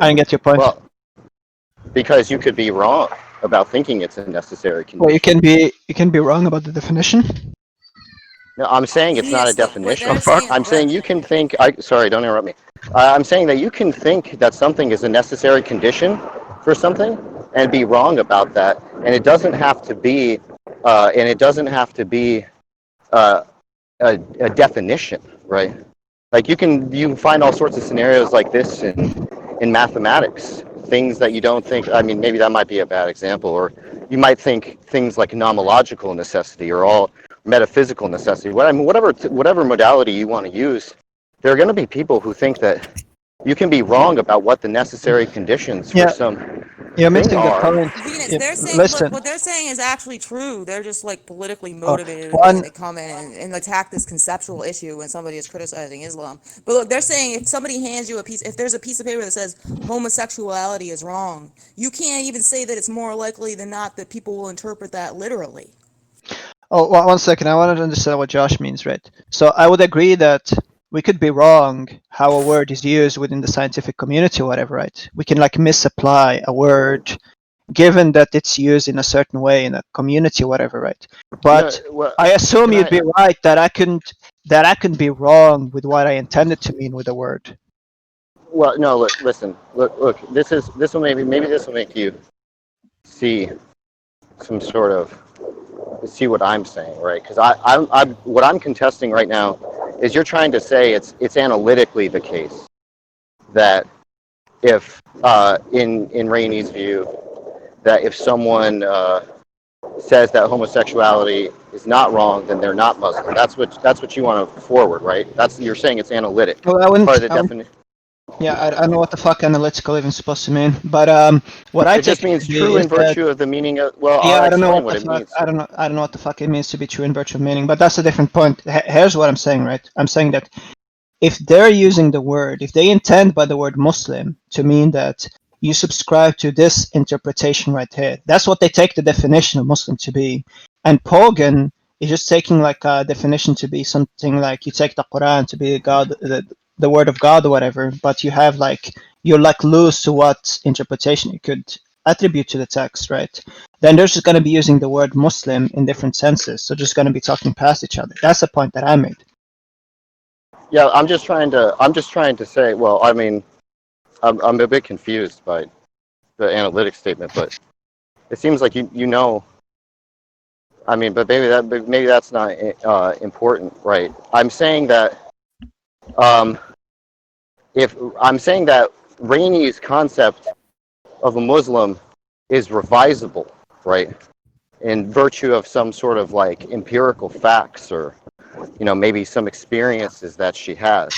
I didn't get your point. Well, because you could be wrong about thinking it's a necessary condition. Well, you can be wrong about the definition. No, I'm saying it's not a definition. Saying, I'm saying you can think. Sorry, don't interrupt me. I'm saying that you can think that something is a necessary condition for something and be wrong about that, and it doesn't have to be. A definition, right? Like you can find all sorts of scenarios like this in mathematics. Things that you don't think. I mean, maybe that might be a bad example, or you might think things like nomological necessity or all metaphysical necessity. Whatever modality you want to use, there are going to be people who think that you can be wrong about what the necessary conditions for some. You're missing the point. Venus, they're saying, look, what they're saying is actually true. They're just like politically motivated when they come in and attack this conceptual issue when somebody is criticizing Islam. But look, they're saying if somebody hands you if there's a piece of paper that says homosexuality is wrong, you can't even say that it's more likely than not that people will interpret that literally. Oh, 1 second. I want to understand what Josh means, right? So I would agree that we could be wrong how a word is used within the scientific community or whatever, right? We can like misapply a word given that it's used in a certain way in a community or whatever, right? But I assume you'd be right that I can be wrong with what I intended to mean with a word. Well, no, look. This will make you see some sort of see what I'm saying, right? Because what I'm contesting right now is you're trying to say it's analytically the case that if in Rainey's view that if someone says that homosexuality is not wrong, then they're not Muslim. That's what you want to forward, right? You're saying it's analytic. Well, I wouldn't, part of the definition. Yeah, I don't know what the fuck analytical even supposed to mean, but what I it just means true in virtue of the meaning of. Well, yeah, I don't know what it means. I don't know what the fuck it means to be true in virtue of meaning, but that's a different point. Here's what I'm saying, right? I'm saying that if they're using the word, if they intend by the word Muslim to mean that you subscribe to this interpretation right here, that's what they take the definition of Muslim to be, and pagan is just taking like a definition to be something like you take the Quran to be God. The word of God or whatever, but you're like loose to what interpretation you could attribute to the text, right? Then they're just going to be using the word Muslim in different senses, so just going to be talking past each other. That's the point that I made. Yeah, I'm just trying to say. Well, I mean, I'm a bit confused by the analytic statement, but it seems like you know. I mean, but maybe that's not important, right? I'm saying that. If I'm saying that Rainey's concept of a Muslim is revisable, right, in virtue of some sort of like empirical facts or, maybe some experiences that she has.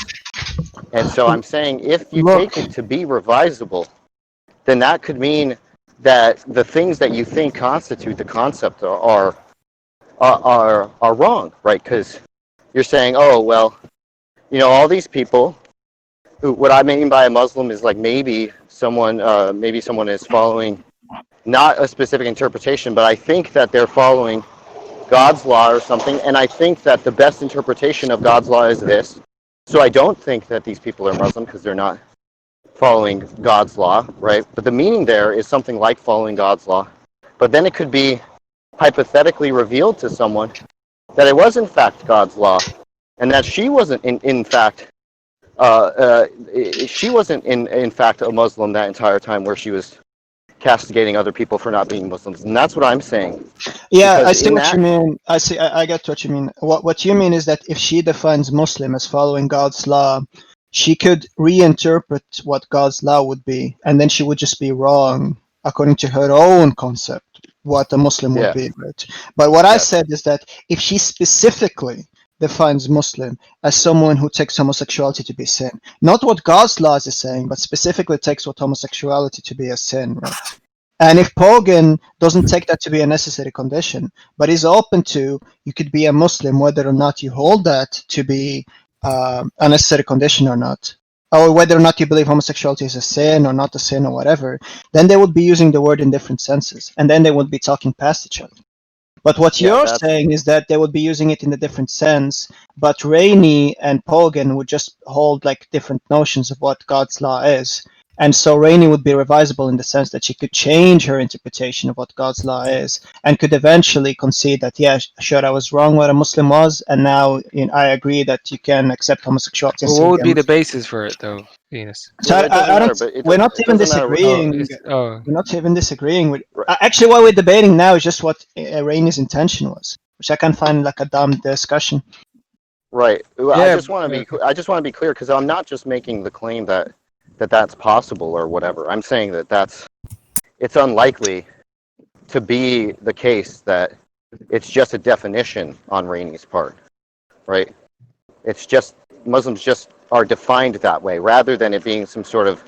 And so I'm saying if you take it to be revisable, then that could mean that the things that you think constitute the concept are wrong, right? Because you're saying, oh, well, all these people. What I mean by a Muslim is like maybe someone is following not a specific interpretation, but I think that they're following God's law or something, and I think that the best interpretation of God's law is this. So I don't think that these people are Muslim because they're not following God's law, right? But the meaning there is something like following God's law. But then it could be hypothetically revealed to someone that it was in fact God's law, and that she wasn't in fact. She wasn't in fact a Muslim that entire time where she was castigating other people for not being Muslims, and that's what I'm saying. Yeah, I see what you mean. I get what you mean. What you mean is that if she defines Muslim as following God's law, she could reinterpret what God's law would be, and then she would just be wrong according to her own concept what a Muslim would be, right? But what I said is that if she specifically defines Muslim as someone who takes homosexuality to be sin. Not what God's laws is saying, but specifically takes what homosexuality to be a sin, right? And if pagan doesn't take that to be a necessary condition, but is open to, you could be a Muslim whether or not you hold that to be a necessary condition or not, or whether or not you believe homosexuality is a sin or not a sin or whatever, then they would be using the word in different senses, and then they would be talking past each other. But what you're saying is that they would be using it in a different sense, but Rainey and Pagan would just hold like different notions of what God's law is. And so Rainey would be revisable in the sense that she could change her interpretation of what God's law is, and could eventually concede that, yeah, sure, I was wrong what a Muslim was, and now I agree that you can accept homosexuality. Well, what would be the basis for it, though, Venus? So Well, it doesn't matter, but we're not it even doesn't matter. disagreeing. Oh, We're not even disagreeing with. Right. Actually, what we're debating now is just what Rainey's intention was, which I can find like a dumb discussion. Right. Well, Yeah, I just want to be clear because I'm not just making the claim that that's possible or whatever. I'm saying that it's unlikely to be the case that it's just a definition on Rainey's part, right? It's just Muslims just are defined that way rather than it being some sort of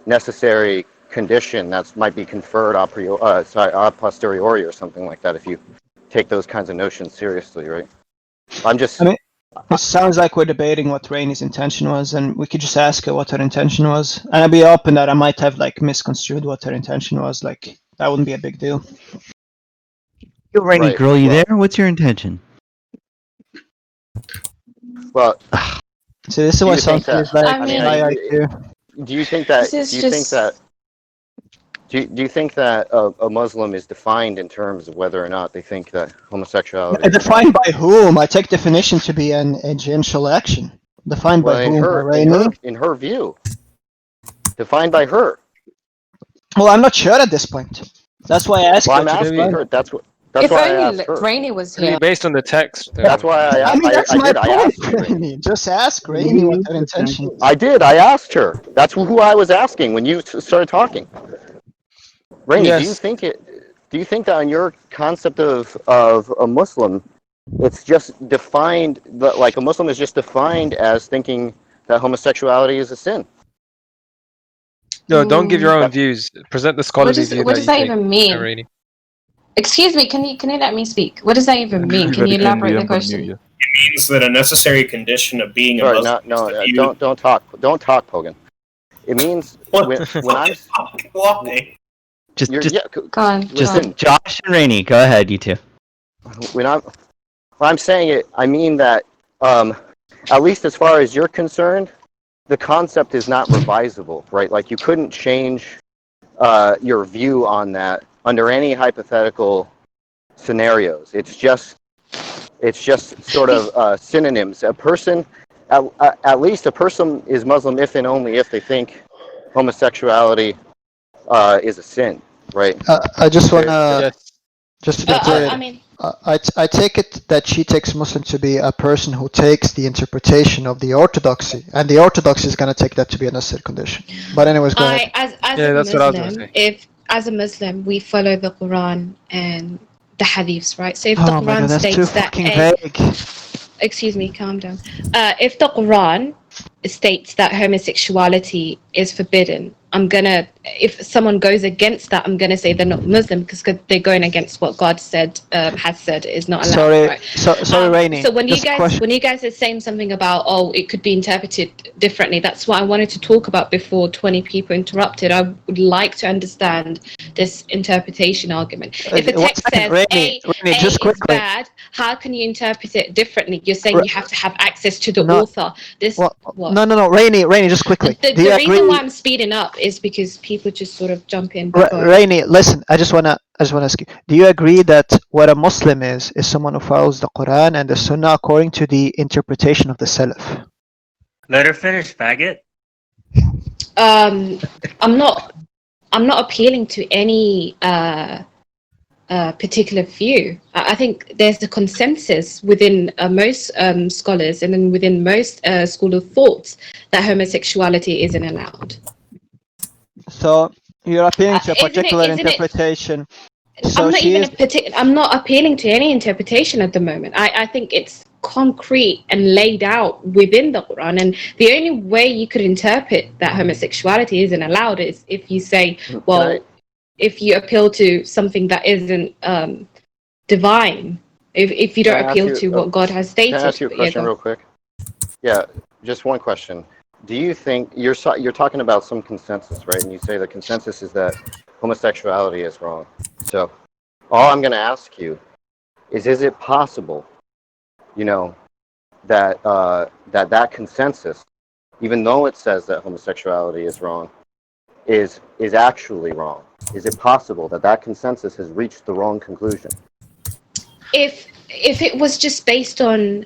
necessary condition that might be conferred a posteriori or something like that if you take those kinds of notions seriously, right? It sounds like we're debating what Rainey's intention was, and we could just ask her what her intention was. And I'll be open that I might have like misconstrued what her intention was. Like that wouldn't be a big deal. Yo, Rainy Right, girl, you well- there? What's your intention? Well, So this is Do why you think something that- is like I mean- high IQ. do you think that? This is Do you think just- that? Do you think that a Muslim is defined in terms of whether or not they think that homosexuality? Defined by whom? I take definition to be an agential action. Defined Well, by in whom? By her, Rainey? in her view, defined by her. Well, I'm not sure at this point. That's why I asked Well, you I'm to asking define. her. That's If why I only asked her. Rainey was maybe here. based on the text. Though. That's why I I mean, that's my did. I point, asked her. Rainey. Just ask Rainey what her intention is. I did. I asked her. That's who I was asking when you started talking. Rainey, Yes. do you think that in your concept of a Muslim, it's just defined that like a Muslim is just defined as thinking that homosexuality is a sin? No, don't give your own That- views. Present the scholarly view What that does you that take. even mean? Rainey. Excuse me, can you let me speak? What does that even mean? Can you elaborate the question? Means that a necessary condition of being a Sorry, Muslim. no, is that you- don't talk, Pogan. It means What when the when fuck I'm is fucking walking? Just, you're, just, yeah, Go on. Go listen. on. Josh and Rainy, go ahead, you two. When I'm saying it, I mean that at least as far as you're concerned, the concept is not revisable, right? Like you couldn't change your view on that under any hypothetical scenarios. It's just sort of synonyms. A person, at least a person is Muslim if and only if they think homosexuality is a sin, right? I just want to, Yes. just to be clear, I mean, I take it that she takes Muslim to be a person who takes the interpretation of the orthodoxy, and the orthodoxy is going to take that to be a necessary condition. But anyways, go ahead. As Yeah, a that's what I was gonna Muslim, say. if as a Muslim we follow the Quran and the Hadiths, right? So if the Oh my Quran god, that's too states that, fucking vague. excuse me, calm down. If the Quran states that homosexuality is forbidden, if someone goes against that, I'm gonna say they're not Muslim because they're going against what God said, has said is not allowed. Sorry, right? sorry, Rainey. So when Just a question. you guys are saying something about it could be interpreted differently, that's what I wanted to talk about before 20 people interrupted. I would like to understand this interpretation argument. If a One text second, says Rainey, A just is quickly. bad, how can you interpret it differently? You're saying you have to have access to the No, author. What? No, Rainey, just quickly. The Do you reason agree? why I'm speeding up is because people just sort of jump in. Rainey, listen. I just wanna ask you. Do you agree that what a Muslim is someone who follows the Quran and the Sunnah according to the interpretation of the Salaf? Let her finish, faggot. I'm not appealing to any particular view. I think there's a consensus within most scholars and then within most school of thoughts that homosexuality isn't allowed. So you're appealing to a Isn't it- particular isn't it- interpretation. So I'm not she even is. I'm not appealing to any interpretation at the moment. I think it's concrete and laid out within the Quran, and the only way you could interpret that homosexuality isn't allowed is if you say, well, if you appeal to something that isn't divine, if you Can I don't ask appeal you- to what God has stated. Can I ask you a Yeah, question go. real quick? Yeah, just one question. Do you think you're talking about some consensus, right? And you say the consensus is that homosexuality is wrong. So all I'm going to ask you is it possible, that consensus, even though it says that homosexuality is wrong, is actually wrong? Is it possible that that consensus has reached the wrong conclusion? If it was just based on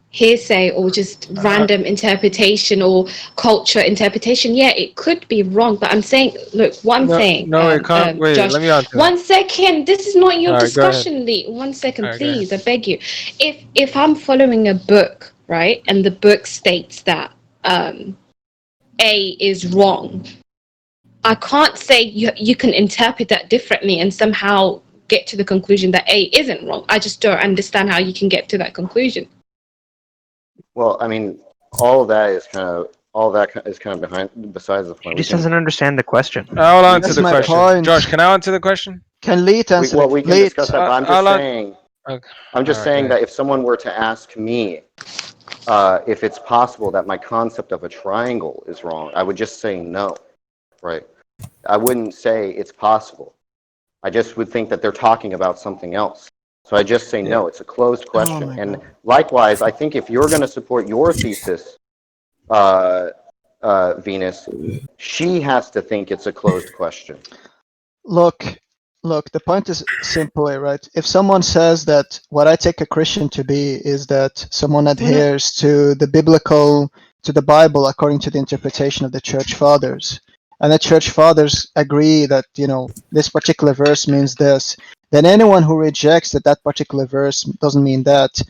hearsay or just random interpretation or culture interpretation, yeah, it could be wrong. But I'm saying, look, one thing. No, it can't. Wait, Josh, let me answer. one second. This is not your All right, go ahead. discussion, Lee. 1 second, All right, please. I beg you. If I'm following a book, right, and the book states that A is wrong, I can't say you can interpret that differently and somehow get to the conclusion that A isn't wrong. I just don't understand how you can get to that conclusion. Well, I mean, all that is kind of besides the point. He just doesn't understand the question. I'll answer That's the my question. point. Josh, can I answer the question? Can Leet answer? Well, we can Leet. discuss that. But I'm just saying. Okay. I'm just saying that if someone were to ask me if it's possible that my concept of a triangle is wrong, I would just say no, right? I wouldn't say it's possible. I just would think that they're talking about something else. So I just say no, it's a closed question. And likewise, I think if you're going to support your thesis, Venus, she has to think it's a closed question. Look, the point is simple, right? If someone says that what I take a Christian to be is that someone adheres to the Bible according to the interpretation of the church fathers, and the church fathers agree that, this particular verse means this, then anyone who rejects that particular verse doesn't mean that,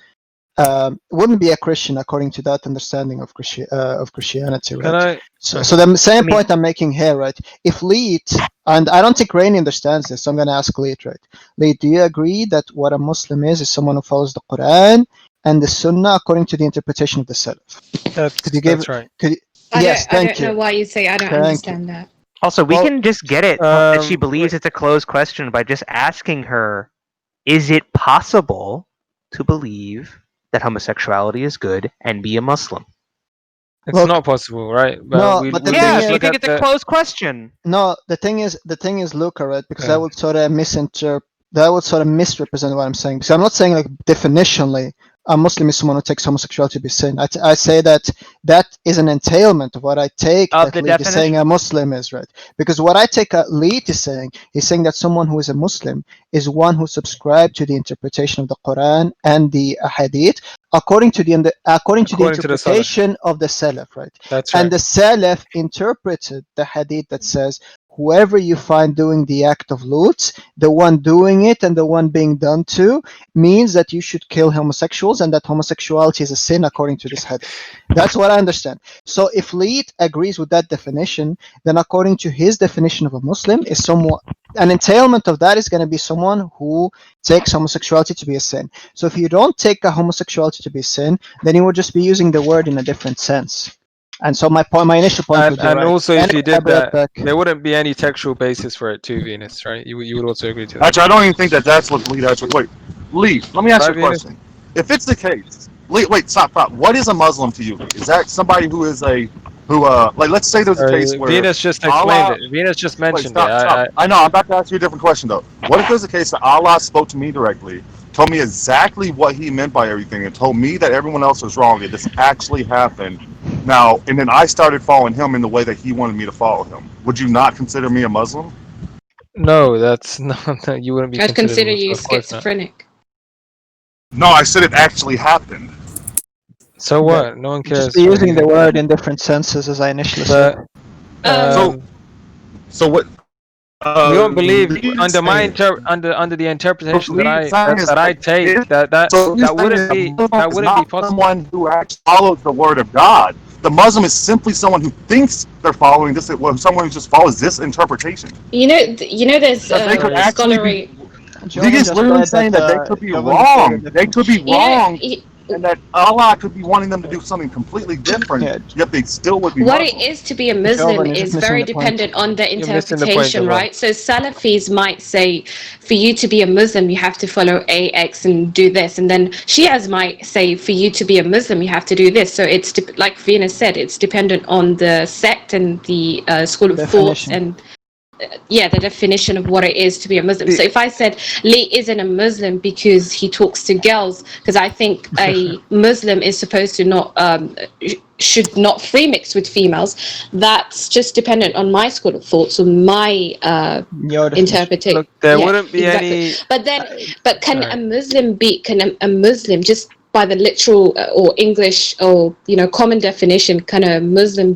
wouldn't be a Christian according to that understanding of Christianity, right? So the same point I'm making here, right? If Leet, and I don't think Rainy understands this, so I'm going to ask Leet, right? Leet, do you agree that what a Muslim is someone who follows the Quran and the Sunnah according to the interpretation of the Salaf? That's right. Yes, I don't know why you say I don't understand that. Also, we can just get it that she believes it's a closed question by just asking her, is it possible to believe that homosexuality is good and be a Muslim? It's not possible, right? But the thing is, you think it's a closed question. No, the thing is, Luca, right? Because that would sort of misrepresent what I'm saying. Because I'm not saying like definitionally a Muslim is someone who takes homosexuality to be sin. I say that is an entailment of what I take that Leet is saying a Muslim is, right? Because what I take Leet is saying that someone who is a Muslim is one who subscribed to the interpretation of the Quran and the Hadith according to the interpretation of the Salaf, right? That's right. And the Salaf interpreted the Hadith that says, whoever you find doing the act of lut, the one doing it and the one being done to, means that you should kill homosexuals and that homosexuality is a sin according to this hadith. That's what I understand. So if Leet agrees with that definition, then according to his definition of a Muslim, an entailment of that is going to be someone who takes homosexuality to be a sin. So if you don't take a homosexuality to be a sin, then you would just be using the word in a different sense. And so my initial point would be and right. also, if you did that, there wouldn't be any textual basis for it too, Venus, right? You would also agree to that. Actually, I don't even think that's what Lee actually. Wait, Lee, let me ask you a question. If it's the case, Lee, wait, stop. What is a Muslim to you? Is that somebody who is like, let's say there's a case where Venus just explained it. Venus just mentioned it. I know. I'm about to ask you a different question though. What if there's a case that Allah spoke to me directly, told me exactly what He meant by everything, and told me that everyone else was wrong, and this actually happened? Now, and then I started following Him in the way that He wanted me to follow Him. Would you not consider me a Muslim? No, that's not. You wouldn't be. I'd consider you schizophrenic. No, I said it actually happened. So what? No one cares. Just be using the word in different senses, as I initially said. So what? You don't believe under the interpretation that I take that wouldn't be possible. Someone who actually follows the word of God. The Muslim is simply someone who thinks they're following this. Someone who just follows this interpretation. There's scholarly. He's literally saying that they could be wrong. They could be wrong. And that Allah could be wanting them to do something completely different, yet they still would be What Muslim. it is to be a Muslim is very dependent on the interpretation, right? So Salafis might say, for you to be a Muslim, you have to follow A, X, and do this. And then Shias might say, for you to be a Muslim, you have to do this. So it's, like Venus said, it's dependent on the sect and the school of thought and the definition of what it is to be a Muslim. So if I said Lee isn't a Muslim because he talks to girls, because I think a Muslim is supposed to not should not free mix with females, that's just dependent on my school of thoughts or my interpretation. Look, there wouldn't be any. But can a Muslim a Muslim just by the literal or English or common definition, can a Muslim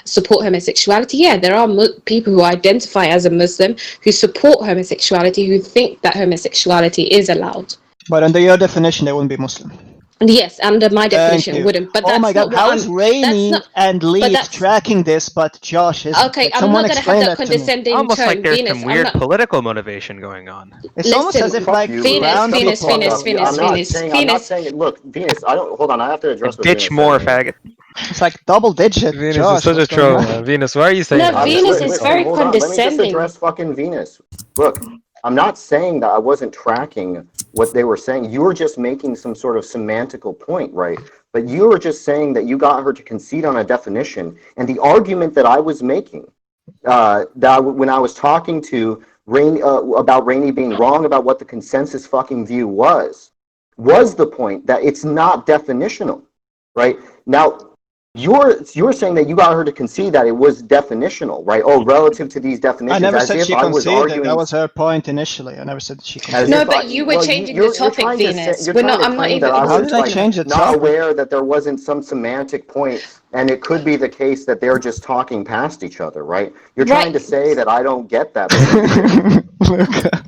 support homosexuality? Yeah, there are people who identify as a Muslim who support homosexuality, who think that homosexuality is allowed. But under your definition, they wouldn't be Muslim. Yes, under my definition, it wouldn't. But that's my God, how is Rainy and Lee tracking this, but Josh is? Okay, I'm not going to have that condescending almost tone. Like there's Venus, some weird political motivation going on. It's almost as if like Venus. I'm not saying it. Look, Venus, hold on. I have to address what Bitch more, faggot. It's like double digit. Venus Josh, is such a troll, man. Venus, why are you saying that? No, Venus is very condescending. Let me just address fucking Venus. Look, I'm not saying that I wasn't tracking what they were saying. You were just making some sort of semantical point, right? But you were just saying that you got her to concede on a definition. And the argument that I was making, when I was talking to Rainey about Rainey being wrong about what the consensus fucking view was the point that it's not definitional, right? Now, you're saying that you got her to concede that it was definitional, right? Oh, relative to these definitions. I never said she conceded. That was her point initially. I never said she conceded. No, but you were changing the topic, Venus. I'm not even. How did I change the topic? Not aware that there wasn't some semantic point, and it could be the case that they're just talking past each other, right? You're trying to say that I don't get that.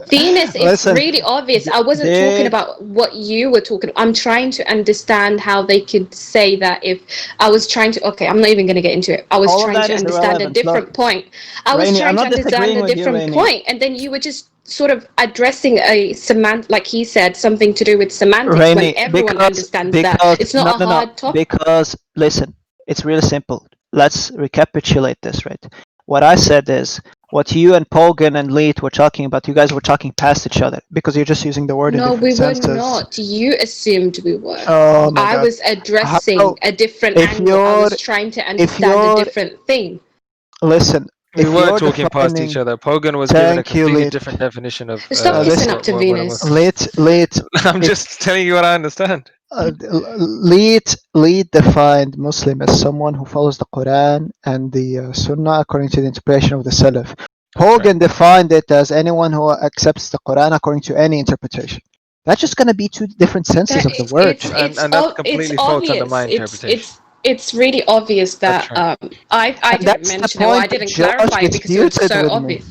Venus, it's really obvious. I wasn't talking about what you were talking about. I'm trying to understand how they could say that if I was trying to. Okay, I'm not even going to get into it. I was trying to understand a different point. I was trying to understand a different point, and then you were just sort of addressing a like he said, something to do with semantics when everyone understands that. It's not a hard topic. Because, listen, it's really simple. Let's recapitulate this, right? What I said is, what you and Pogan and Leet were talking about, you guys were talking past each other because you're just using the word in different senses. No, we were not. You assumed we were. Oh my God. I was addressing a different angle. I was trying to understand a different thing. Listen. We were talking past each other. Pogan was giving a completely different definition of. Stop kissing up to Venus. Leet. I'm just telling you what I understand. Leet defined Muslim as someone who follows the Quran and the Sunnah according to the interpretation of the Salaf. Pogan defined it as anyone who accepts the Quran according to any interpretation. That's just going to be two different senses of the word. And that's completely false under my interpretation. It's really obvious that I didn't mention it, or I didn't clarify it because it was so obvious.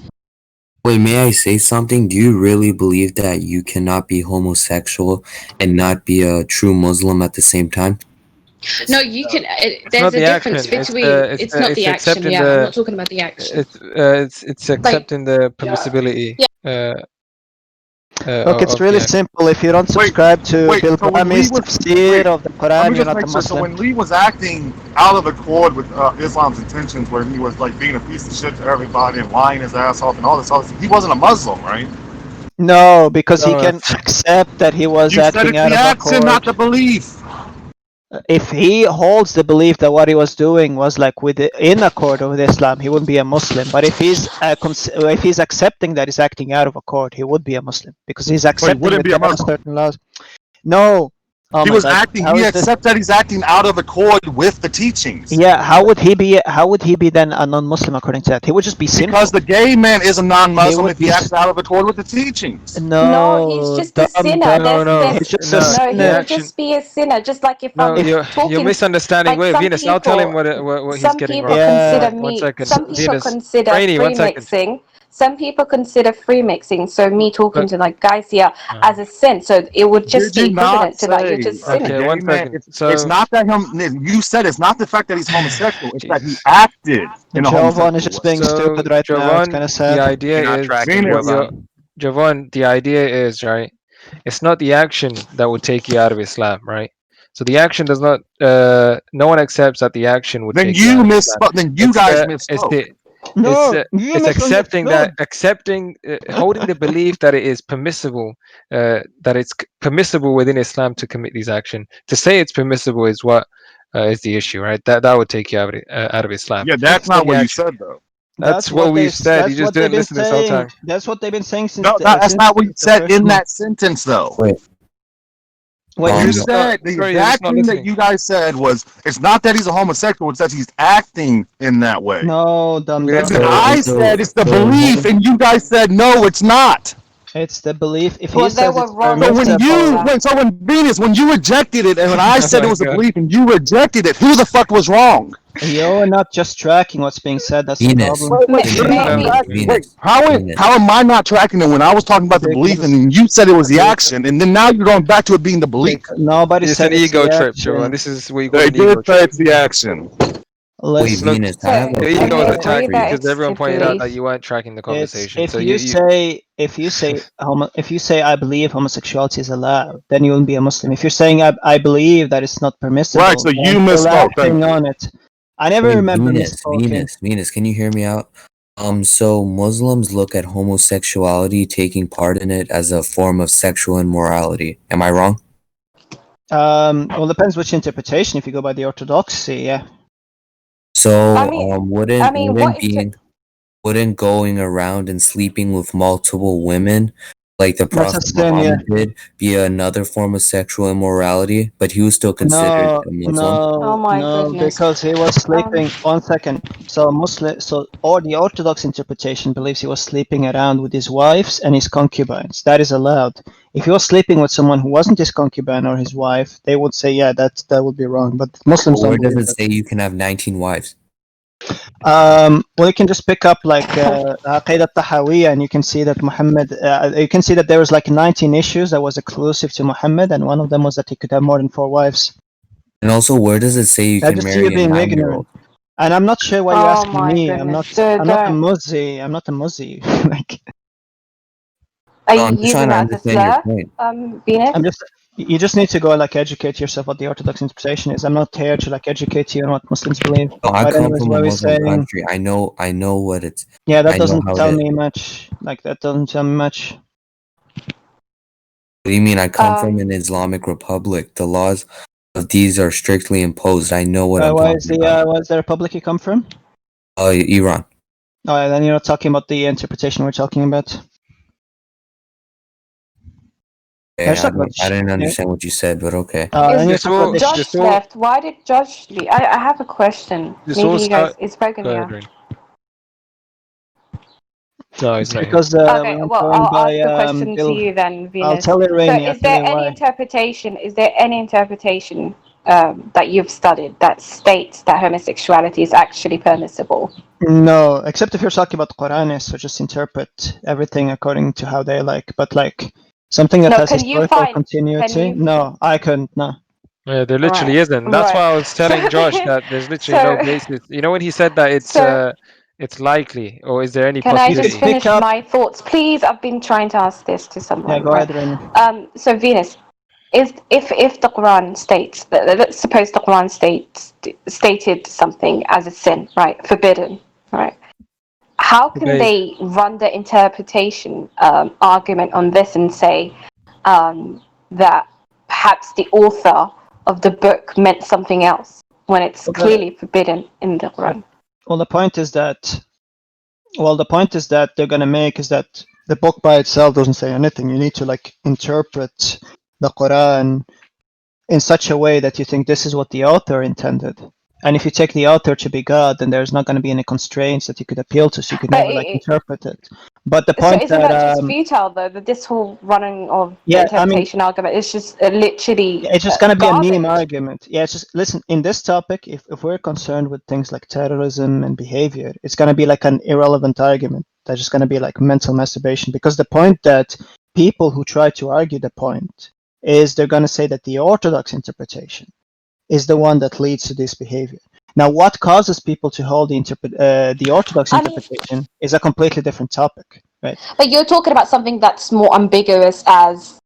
Wait, may I say something? Do you really believe that you cannot be homosexual and not be a true Muslim at the same time? No, you can. There's a difference between. It's not the action. Yeah, I'm not talking about the action. It's accepting the permissibility. Look, it's really simple. If you don't subscribe to Bill Brahmi's tafsir of the Quran, you're not a Muslim. So when Lee was acting out of accord with Islam's intentions, where he was like being a piece of shit to everybody and lying his ass off and all this other stuff, he wasn't a Muslim, right? No, because he can accept that he was acting out of accord. You said it's the action, not the belief. If he holds the belief that what he was doing was like in accord with Islam, he wouldn't be a Muslim. But if he's accepting that he's acting out of accord, he would be a Muslim because he's accepting certain laws. No. He was acting. He accepts that he's acting out of accord with the teachings. Yeah. How would he be then a non-Muslim according to that? He would just be sinful. Because the gay man is a non-Muslim if he acts out of accord with the teachings. No, he's just a sinner. He's just a sinner. He'll just be a sinner, just like if you're misunderstanding. Wait, Venus, I'll tell him what he's getting wrong. Some people consider free-mixing. Some people consider free mixing, so me talking to like guys here as a sin. So it would just be equivalent to that. You're just sinning. Okay, 1 second. It's not that you said it's not the fact that he's homosexual. It's that he acted in a homosexual way. Is just being stupid right now. It's kind of sad. The idea is right. It's not the action that would take you out of Islam, right? So the action does not. No one accepts that the action would. Then you misspoke. Then you guys misspoke. It's accepting, holding the belief that it is permissible, that it's permissible within Islam to commit these actions. To say it's permissible is what is the issue, right? That would take you out of Islam. Yeah, that's not what you said, though. That's what we've said. You just didn't listen this whole time. That's what they've been saying since. No, that's not what you said in that sentence, though. Wait. You said the exact thing that you guys said was, it's not that he's a homosexual, it's that he's acting in that way. No, dumb. I said it's the belief, and you guys said no, it's not. It's the belief. If Well, he they says were it's wrong. permissible, So when Venus, when you rejected it, and when I said my it was a God. belief, and you rejected it, who the fuck was wrong? you're not just tracking what's being said. That's Venus. the problem. Venus. How am I not tracking it when I was talking about the belief, and you said it was the action, and then now you're going back to it being the belief? Nobody It's said an ego the trip, action. Joe. This is what you call They an ego did say trip. it's the action. Wait, Venus, I have The a ego is question attacked for you. because everyone pointed out that you weren't tracking the conversation. If So you say I believe homosexuality is allowed, then you won't be a Muslim. If you're saying I believe that it's not permissible, Right, so then you you're misspoke. acting on it. I never Wait, remember Venus, can you hear me out? So Muslims look at homosexuality, taking part in it, as a form of sexual immorality. Am I wrong? Well, it depends which interpretation. If you go by the orthodoxy, yeah. So, wouldn't going around and sleeping with multiple women, like the That's a Prophet sin, Muhammad did, be another form of sexual immorality? But he was still considered a Muslim. Oh my goodness. Because he was sleeping. 1 second. So the Orthodox interpretation believes he was sleeping around with his wives and his concubines. That is allowed. If he was sleeping with someone who wasn't his concubine or his wife, they would say, yeah, that would be wrong. But Muslims Where don't does believe it say you can have 19 wives? well, you can just pick up like Aqidah Tahawiyya, and you can see that you can see that there was like 19 issues that was exclusive to Muhammad, and one of them was that he could have more than 4 wives. And also, where does it say you can marry a 9-year-old? And I'm not sure why you're asking me. Goodness. I'm not a Muzzi. I'm not a Muzzi. Like, are you using that as a slur, Venus? You just need to go like educate yourself what the Orthodox interpretation is. I'm not here to like educate you on what Muslims believe. No, I But come anyways, from what a we're Muslim saying, country. I know what it's. yeah, that I know doesn't how tell it is. me much. Like that doesn't tell me much. What do you mean? I come from an Islamic republic. The laws of these are strictly imposed. I know what I'm talking about. Where's the republic you come from? Iran. Oh, yeah, then you're not talking about the interpretation we're talking about. Okay, I didn't understand what you said, but okay. Josh left. Why did Josh leave? I have a question. Maybe you guys, it's broken here. No, it's not. Because okay, well, I'll ask the question to you then, Venus. I'll tell you, Rainy. So, is there any interpretation? Is there any interpretation that you've studied that states that homosexuality is actually permissible? No, except if you're talking about the Quran, so just interpret everything according to how they like. But like something that has historical continuity. No, I couldn't. No. Yeah, there literally isn't. That's why I was telling Josh that there's literally no basis. You know when he said that it's likely, or is there any possibility? Can I just finish my thoughts, please? I've been trying to ask this to someone. Yeah, go ahead, Rainy. So Venus, if the Quran states, let's suppose the Quran stated something as a sin, right, forbidden, right? How can they run the interpretation argument on this and say that perhaps the author of the book meant something else when it's clearly forbidden in the Quran? Well, the point is that they're gonna make is that the book by itself doesn't say anything. You need to like interpret the Quran in such a way that you think this is what the author intended. And if you take the author to be God, then there's not going to be any constraints that you could appeal to, so you could never like interpret it. But the point isn't that just futile though? That this whole running of the interpretation argument is just literally. It's just going to be a meme argument. Yeah, it's just listen. In this topic, if we're concerned with things like terrorism and behavior, it's going to be like an irrelevant argument. That's just going to be like mental masturbation. Because the point that people who try to argue the point is they're going to say that the Orthodox interpretation is the one that leads to this behavior. Now, what causes people to hold the Orthodox interpretation is a completely different topic, right? But you're talking about something that's more ambiguous as,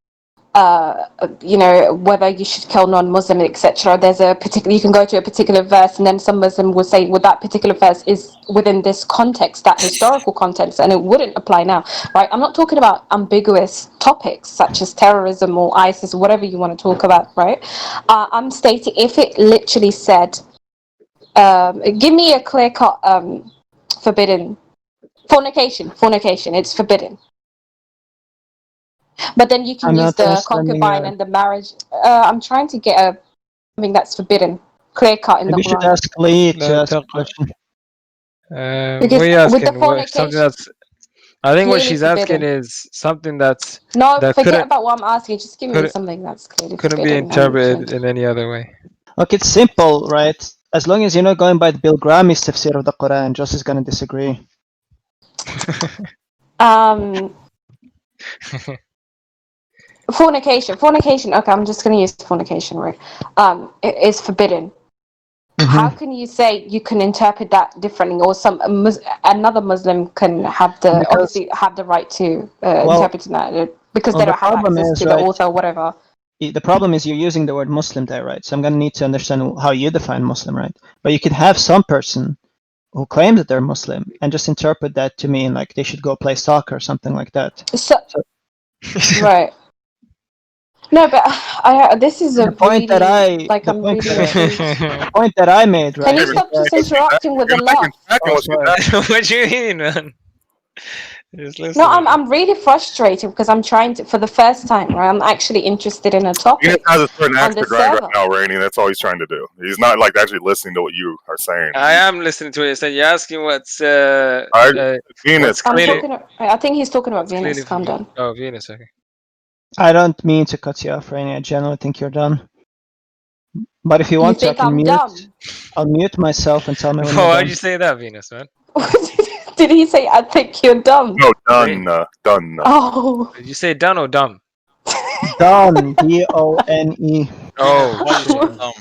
whether you should kill non-Muslim, etc. There's a particular, you can go to a particular verse, and then some Muslim will say, well, that particular verse is within this context, that historical context, and it wouldn't apply now, right? I'm not talking about ambiguous topics such as terrorism or ISIS, whatever you want to talk about, right? I'm stating if it literally said, give me a clear-cut forbidden. Fornication, it's forbidden. But then you can use the concubine and the marriage. I'm trying to get something that's forbidden, clear cut in the Quran. Maybe you should ask Lee to ask a question. What are you asking? Something that's. I think what she's asking is something that's. No, that forget about what I'm asking. Just give me something that's clearly couldn't be interpreted in any other way. Look, it's simple, right? As long as you're not going by the Bill Grammy's tafsir of the Quran, Joss is going to disagree. Fornication. Okay, I'm just going to use fornication, right? It is forbidden. How can you say you can interpret that differently, or another Muslim can have the right to interpret that because they don't have access to the author or whatever? The problem is you're using the word Muslim there, right? So I'm going to need to understand how you define Muslim, right? But you could have some person who claims that they're Muslim and just interpret that to mean like they should go play soccer or something like that. Right. No, but this is the point that I the point that I made, right? Can you stop just interrupting with the laugh? What do you mean, man? No, I'm really frustrated because I'm trying to, for the first time, right? I'm actually interested in a topic. He has a certain aspect right now, Rainey. That's all he's trying to do. He's not like actually listening to what you are saying. I am listening to what you're saying. You're asking what's Venus. I think he's talking about Venus. Calm down. Oh, Venus. Okay. I don't mean to cut you off, Rainey. I generally think you're done. But if you want to, I can mute. I'll mute myself and tell me when you're done. Why'd you say that, Venus, man? Did he say, I think you're dumb? No, done. Oh. Did you say done or dumb? Done. D-O-N-E. Oh,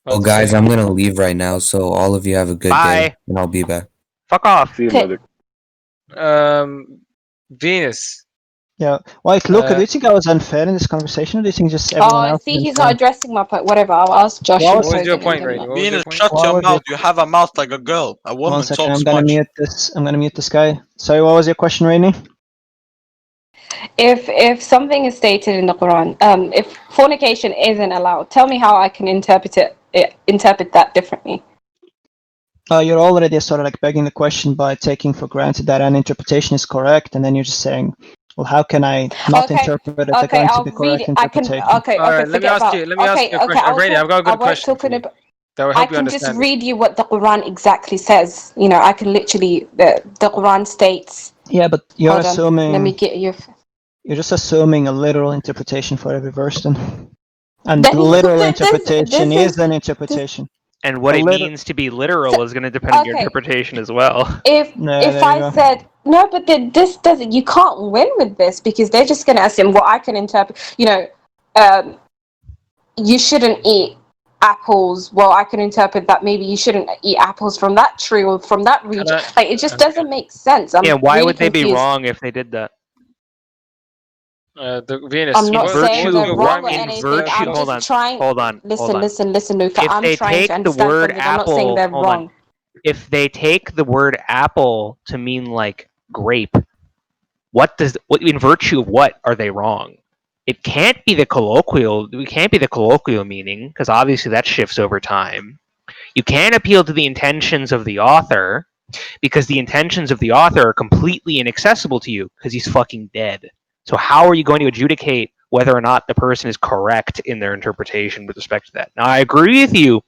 Oh, guys, I'm going to leave right now, so all of you have a good day, and I'll be back. Fuck off. See you later. Venus. Yeah. Well, look, do you think I was unfair in this conversation, or do you think just everyone else? See, he's not addressing my point. Whatever, I'll ask Josh. What was your point, Rainey? Venus, shut your mouth. You have a mouth like a girl. A woman talks much. I'm gonna mute this guy. Sorry, what was your question, Rainey? If something is stated in the Quran, if fornication isn't allowed, tell me how I can interpret that differently. You're already sort of like begging the question by taking for granted that an interpretation is correct, and then you're just saying, well, how can I not interpret it according to the correct interpretation? Let me ask you a question. Rainey, I've got a good question. That will help you understand. I can just read you what the Quran exactly says. You know, I can literally, the Quran states. Yeah, but you're assuming. Let me get you. You're just assuming a literal interpretation for every verse, then. And the literal interpretation is an interpretation. And what it means to be literal is going to depend on your interpretation as well. If I said no, but this doesn't. You can't win with this because they're just going to assume. Well, I can interpret. You know, you shouldn't eat apples. Well, I can interpret that maybe you shouldn't eat apples from that tree or from that region. Like it just doesn't make sense. Why would they be wrong if they did that? The Venus. I'm not saying they're wrong or anything. I'm hold just trying. Hold on. Listen, Luca. If I'm they trying take to the understand word something. apple, I'm not saying they're wrong. If they take the word apple to mean like grape, what in virtue of what are they wrong? It can't be the colloquial. It can't be the colloquial meaning because obviously that shifts over time. You can't appeal to the intentions of the author because the intentions of the author are completely inaccessible to you because he's fucking dead. So how are you going to adjudicate whether or not the person is correct in their interpretation with respect to that? Now, I agree with you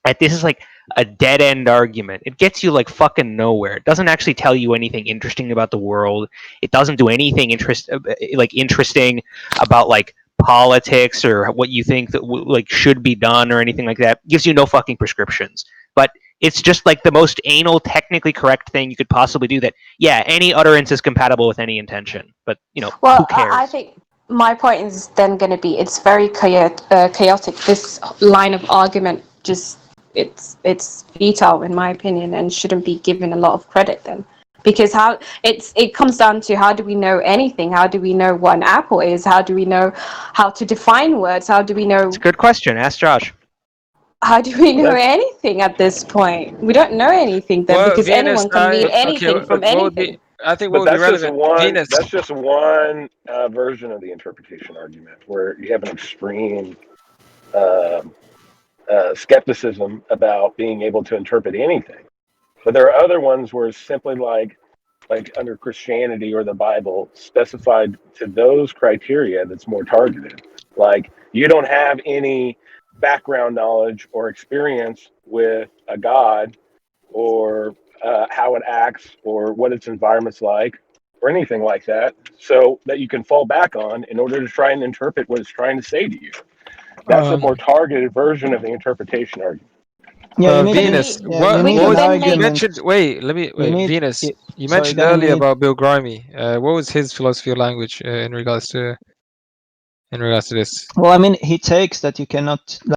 that this is like a dead-end argument. It gets you like fucking nowhere. It doesn't actually tell you anything interesting about the world. It doesn't do anything interesting about like politics or what you think that like should be done or anything like that. It gives you no fucking prescriptions. But it's just like the most anal, technically correct thing you could possibly do that, yeah, any utterance is compatible with any intention. But, you know, who cares? I think my point is then going to be it's very chaotic. This line of argument just, it's futile in my opinion and shouldn't be given a lot of credit then. Because it comes down to how do we know anything? How do we know what an apple is? How do we know how to define words? How do we know... It's a good question. Ask Josh. How do we know anything at this point? We don't know anything then because Venus, anyone can mean anything from anything. I think what would be relevant. That's just one version of the interpretation argument where you have an extreme skepticism about being able to interpret anything. But there are other ones where it's simply like under Christianity or the Bible, specified to those criteria that's more targeted. Like, you don't have any background knowledge or experience with a god or how it acts or what its environment's like or anything like that, so that you can fall back on in order to try and interpret what it's trying to say to you. That's a more targeted version of the interpretation argument. Yeah, Venus, what was you mentioned? Wait, Venus. You mentioned earlier about Bill Grimy. What was his philosophy of language in regards to this? Well, I mean, he takes that you cannot